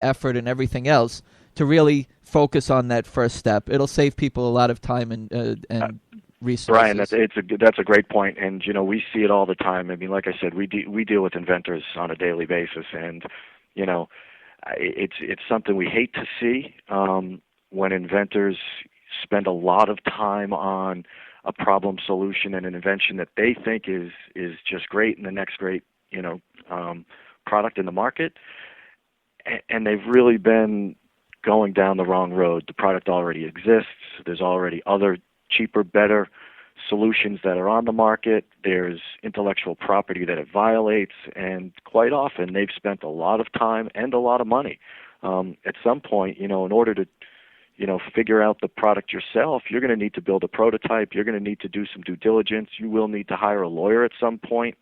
effort and everything else to really focus on that first step. It'll save people a lot of time and Brian, resources. that's a great point, and we see it all the time. I mean, like I said, we deal with inventors on a daily basis, and you know, it's something we hate to see when inventors spend a lot of time on a problem solution and an invention that they think is just great and the next great product in the market, and they've really been going down the wrong road. The product already exists. There's already other cheaper, better solutions that are on the market. There's intellectual property that it violates, and quite often they've spent a lot of time and a lot of money. At some point, in order to figure out the product yourself, you're going to need to build a prototype. You're going to need to do some due diligence. You will need to hire a lawyer at some point.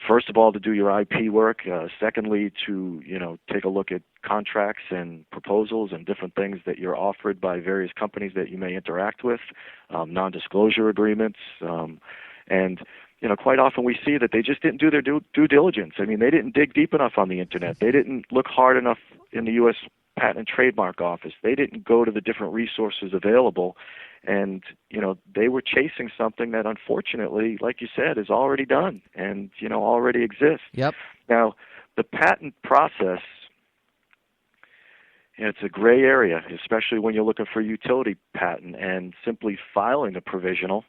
First of all, to do your IP work. Secondly, to take a look at contracts and proposals and different things that you're offered by various companies that you may interact with, non-disclosure agreements, and quite often we see that they just didn't do their due diligence. I mean, they didn't dig deep enough on the internet. They didn't look hard enough in the U.S. Patent and Trademark Office. They didn't go to the different resources available, and they were chasing something that, unfortunately, like you said, is already done and already exists. Yep. Now, the patent process, it's a gray area, especially when you're looking for a utility patent, and simply filing a provisional,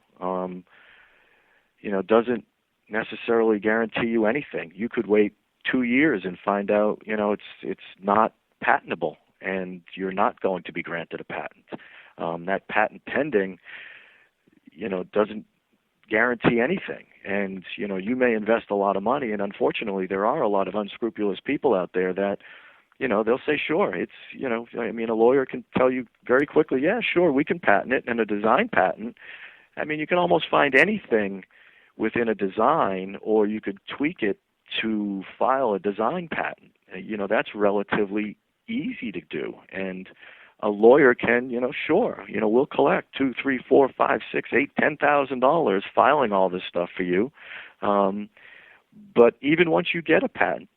doesn't necessarily guarantee you anything. You could wait 2 years and find out, it's not patentable, and you're not going to be granted a patent. That patent pending, doesn't guarantee anything. And, you may invest a lot of money, and unfortunately there are a lot of unscrupulous people out there that, they'll say, sure, it's, a lawyer can tell you very quickly, yeah, sure, we can patent it. And a design patent, you can almost find anything within a design, or you could tweak it to file a design patent. That's relatively easy to do. And a lawyer can, sure, we'll collect $2, $3, $4, $5, $6, $8, $10,000 filing all this stuff for you. But even once you get a patent,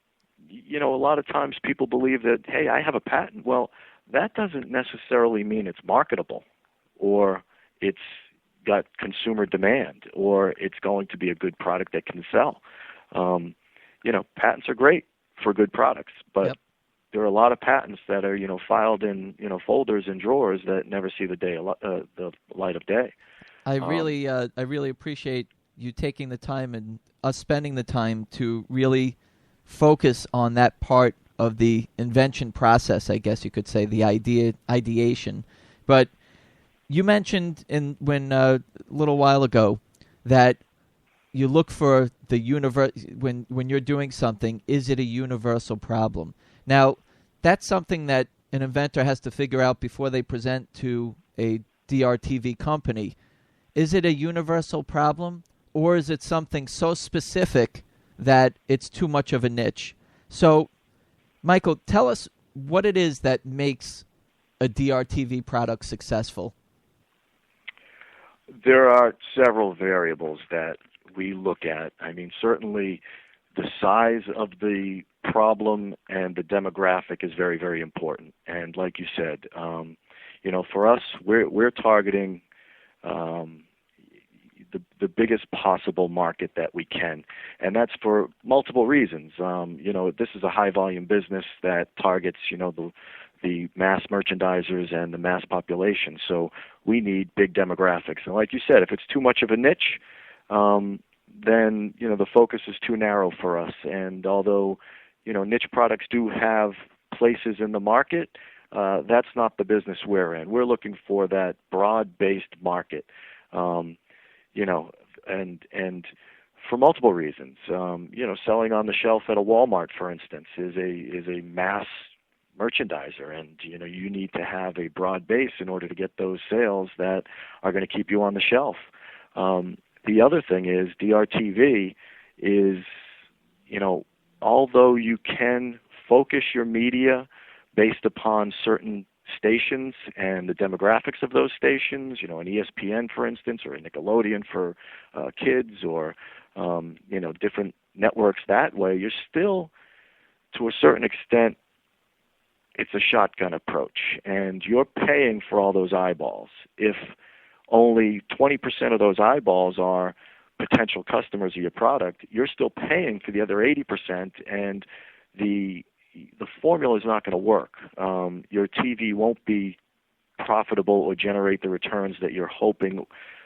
a lot of times people believe that, hey, I have a patent. Well, that doesn't necessarily mean it's marketable, or it's got consumer demand, or it's going to be a good product that can sell. Patents are great for good products, but Yep. There are a lot of patents that are, filed in, folders and drawers that never see the light of day. I really appreciate you taking the time and us spending the time to really focus on that part of the invention process, I guess you could say, the ideation. But you mentioned a little while ago that you look for the when you're doing something, is it a universal problem? Now, that's something that an inventor has to figure out before they present to a DRTV company. Is it a universal problem, or is it something so specific that it's too much of a niche? So, Michael, tell us what it is that makes a DRTV product successful. There are several variables that we look at. Certainly the size of the problem and the demographic is very, very important. And like you said, for us, we're targeting the biggest possible market that we can, and that's for multiple reasons. This is a high volume business that targets, the mass merchandisers and the mass population. So we need big demographics. And like you said, if it's too much of a niche, then the focus is too narrow for us. And although niche products do have places in the market, that's not the business we're in. We're looking for that broad-based market, and for multiple reasons. Selling on the shelf at a Walmart, for instance, is a mass merchandiser, and you need to have a broad base in order to get those sales that are going to keep you on the shelf. The other thing is DRTV is, although you can focus your media based upon certain stations and the demographics of those stations, an ESPN, for instance, or a Nickelodeon for kids, or different networks that way, you're still to a certain extent, it's a shotgun approach, and you're paying for all those eyeballs. If only 20% of those eyeballs are potential customers of your product, you're still paying for the other 80%, and the formula is not going to work. Your TV won't be profitable or generate the returns that you're hoping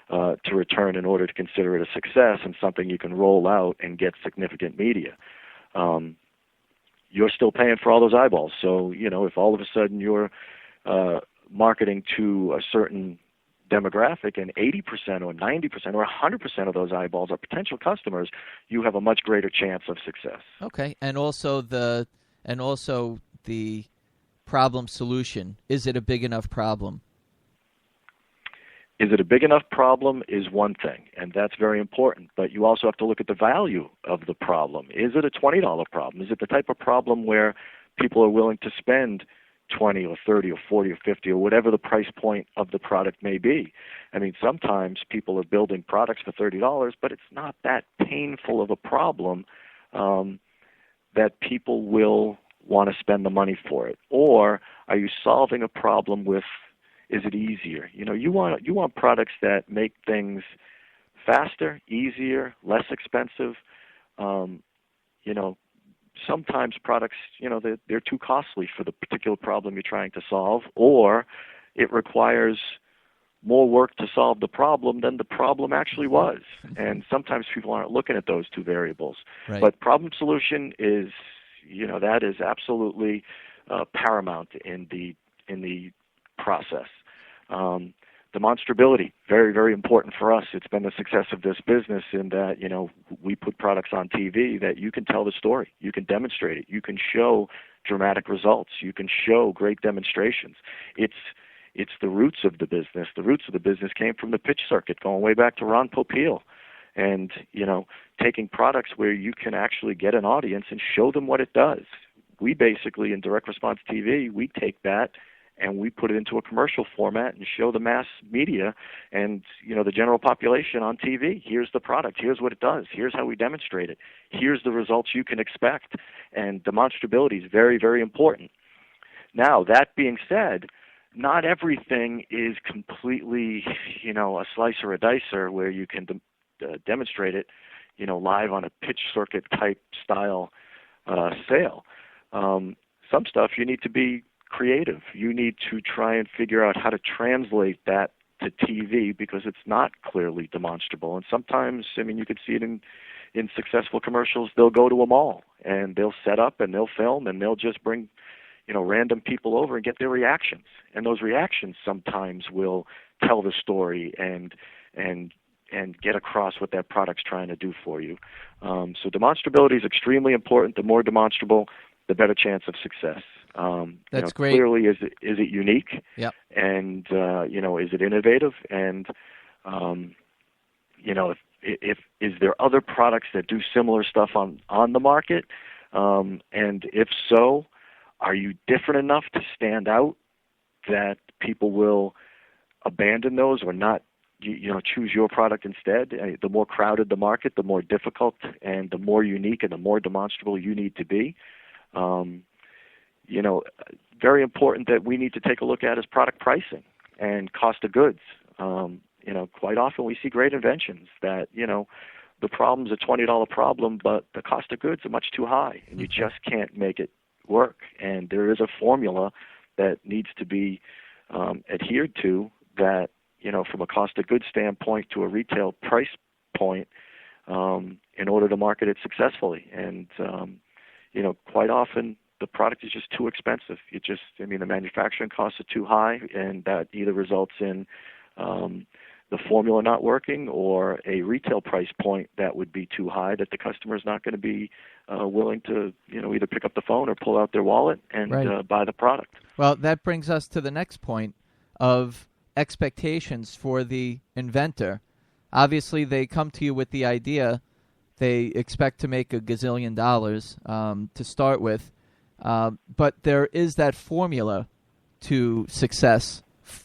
to return in order to consider it a success and something you can roll out and get significant media. You're still paying for all those eyeballs. So, if all of a sudden you're marketing to a certain demographic and 80% or 90% or 100% of those eyeballs are potential customers, you have a much greater chance of success. Okay, and also the problem solution. Is it a big enough problem? Is it a big enough problem is one thing, and that's very important. But you also have to look at the value of the problem. Is it a $20 problem? Is it the type of problem where people are willing to spend $20 or $30 or $40 or $50 or whatever the price point of the product may be? I mean, sometimes people are building products for $30, but it's not that painful of a problem that people will want to spend the money for it. Or are you solving a problem with, is it easier? You want products that make things faster, easier, less expensive. Sometimes products, they're too costly for the particular problem you're trying to solve, or it requires more work to solve the problem than the problem actually was. And sometimes people aren't looking at those two variables. Right. But problem solution is, that is absolutely paramount in the process. Demonstrability, very, very important for us. It's been the success of this business in that, we put products on TV that you can tell the story. You can demonstrate it. You can show dramatic results. You can show great demonstrations. It's the roots of the business. The roots of the business came from the pitch circuit, going way back to Ron Popeil. And, taking products where you can actually get an audience and show them what it does. We basically, in direct response TV, we take that and we put it into a commercial format and show the mass media and, the general population on TV. Here's the product. Here's what it does. Here's how we demonstrate it. Here's the results you can expect. And demonstrability is very, very important. Now, that being said, not everything is completely, a slice or a dicer where you can demonstrate it, live on a pitch circuit type style sale. Some stuff you need to be creative. You need to try and figure out how to translate that to TV because it's not clearly demonstrable. And sometimes, you could see it in successful commercials. They'll go to a mall and they'll set up and they'll film and they'll just bring, random people over and get their reactions. And those reactions sometimes will tell the story and get across what that product's trying to do for you. So demonstrability is extremely important. The more demonstrable, the better chance of success. That's great. Clearly, is it unique? Yep. And is it innovative? And if is there other products that do similar stuff on the market? And if so, are you different enough to stand out that people will abandon those or not? Choose your product instead. The more crowded the market, the more difficult and the more unique and the more demonstrable you need to be. Very important that we need to take a look at is product pricing and cost of goods. Quite often we see great inventions that, the problem's a $20 problem, but the cost of goods are much too high and you just can't make it work. And there is a formula that needs to be adhered to that, from a cost of goods standpoint to a retail price point in order to market it successfully. And, quite often the product is just too expensive. The manufacturing costs are too high, and that either results in the formula not working or a retail price point that would be too high that the customer is not going to be willing to, either pick up the phone or pull out their wallet and buy the product. Well, that brings us to the next point of expectations for the inventor. Obviously, they come to you with the idea. They expect to make $1 gazillion to start with. But there is that formula to success,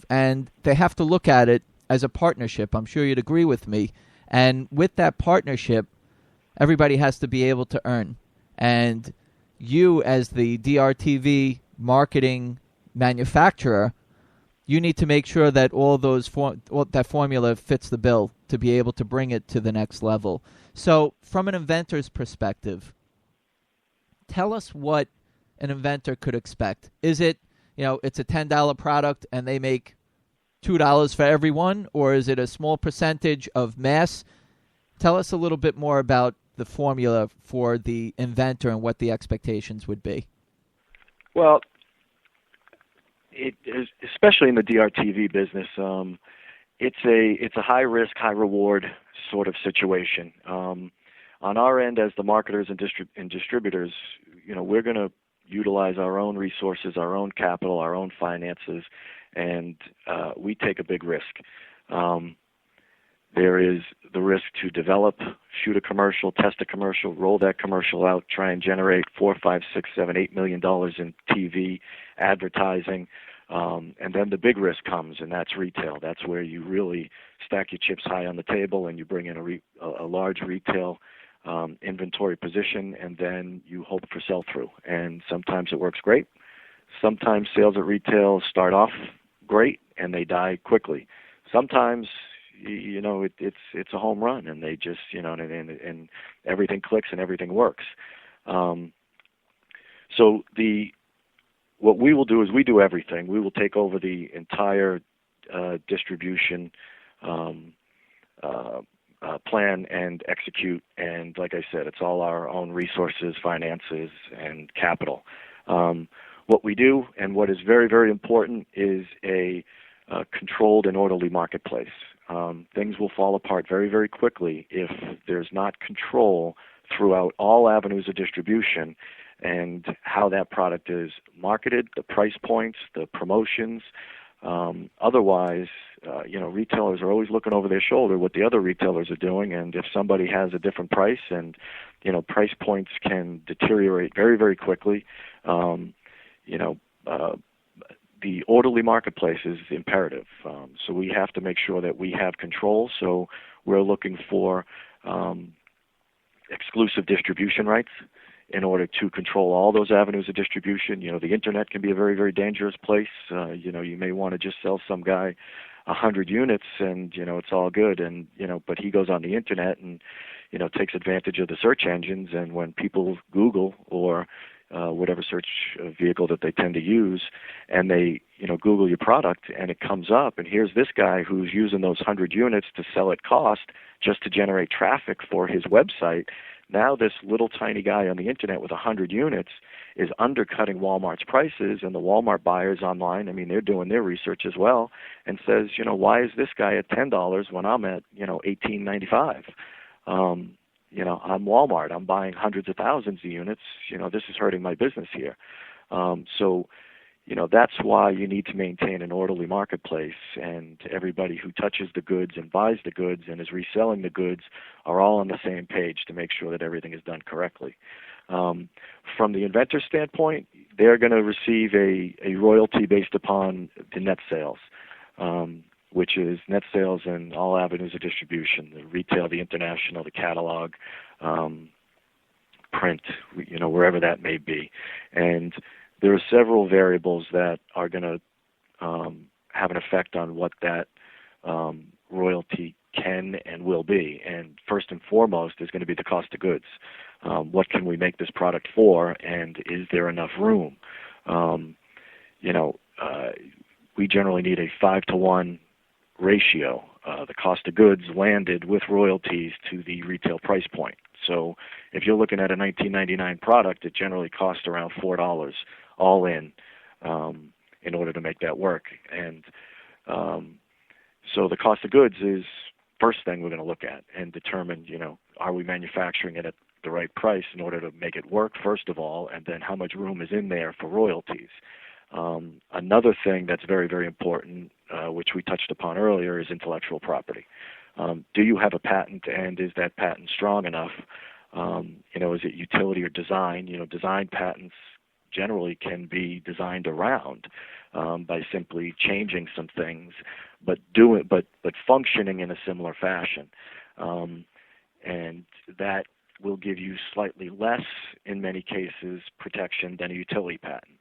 and they have to look at it as a partnership. I'm sure you'd agree with me. And with that partnership, everybody has to be able to earn. And, you as the DRTV marketing manufacturer, you need to make sure that all that formula fits the bill to be able to bring it to the next level. So from an inventor's perspective, tell us what an inventor could expect. Is it, it's a $10 product and they make $2 for every one, or is it a small percentage of mass? Tell us a little bit more about the formula for the inventor and what the expectations would be. Well, it is, especially in the DRTV business, it's a high risk, high reward sort of situation. On our end, as the marketers and distributors, we're going to utilize our own resources, our own capital, our own finances, and we take a big risk. There is the risk to develop, shoot a commercial, test a commercial, roll that commercial out, try and generate $4, $5, $6, $7, $8 million in TV advertising, and then the big risk comes, and that's retail. That's where you really stack your chips high on the table, and you bring in a large retail inventory position, and then you hope for sell-through. And sometimes it works great. Sometimes sales at retail start off great and they die quickly. Sometimes it's a home run and they just and everything clicks and everything works. So what we will do is we do everything. We will take over the entire distribution plan and execute. And like I said, it's all our own resources, finances, and capital. What we do, and what is very, very important, is a controlled and orderly marketplace. Things will fall apart very, very quickly if there's not control throughout all avenues of distribution and how that product is marketed, the price points, the promotions. Otherwise, retailers are always looking over their shoulder what the other retailers are doing, and if somebody has a different price, and price points can deteriorate very, very quickly. The orderly marketplace is imperative. So we have to make sure that we have control. So we're looking for exclusive distribution rights in order to control all those avenues of distribution. The internet can be a very, very dangerous place. You may want to just sell some guy 100 units and, it's all good. And, but he goes on the internet and, takes advantage of the search engines. And when people Google or whatever search vehicle that they tend to use, and they, Google your product and it comes up, and here's this guy who's using those 100 units to sell at cost just to generate traffic for his website. Now this little tiny guy on the internet with 100 units is undercutting Walmart's prices, and the Walmart buyers online, they're doing their research as well, and says, why is this guy at $10 when I'm at, $18.95? I'm Walmart. I'm buying hundreds of thousands of units. This is hurting my business here. So that's why you need to maintain an orderly marketplace, and everybody who touches the goods and buys the goods and is reselling the goods are all on the same page to make sure that everything is done correctly. From the inventor standpoint, they're going to receive a royalty based upon the net sales, which is net sales in all avenues of distribution, the retail, the international, the catalog, print, wherever that may be. And there are several variables that are going to have an effect on what that royalty can and will be. And first and foremost is going to be the cost of goods. What can we make this product for, and is there enough room? We generally need a 5-to-1 ratio, the cost of goods landed with royalties to the retail price point. So if you're looking at a $19.99 product, it generally costs around $4 all in order to make that work. And so the cost of goods is first thing we're going to look at and determine, are we manufacturing it at the right price in order to make it work, first of all, and then how much room is in there for royalties. Another thing that's very, very important, which we touched upon earlier, is intellectual property. Do you have a patent, and is that patent strong enough? Is it utility or design? Design patents generally can be designed around by simply changing some things, but functioning in a similar fashion. And that will give you slightly less, in many cases, protection than a utility patent.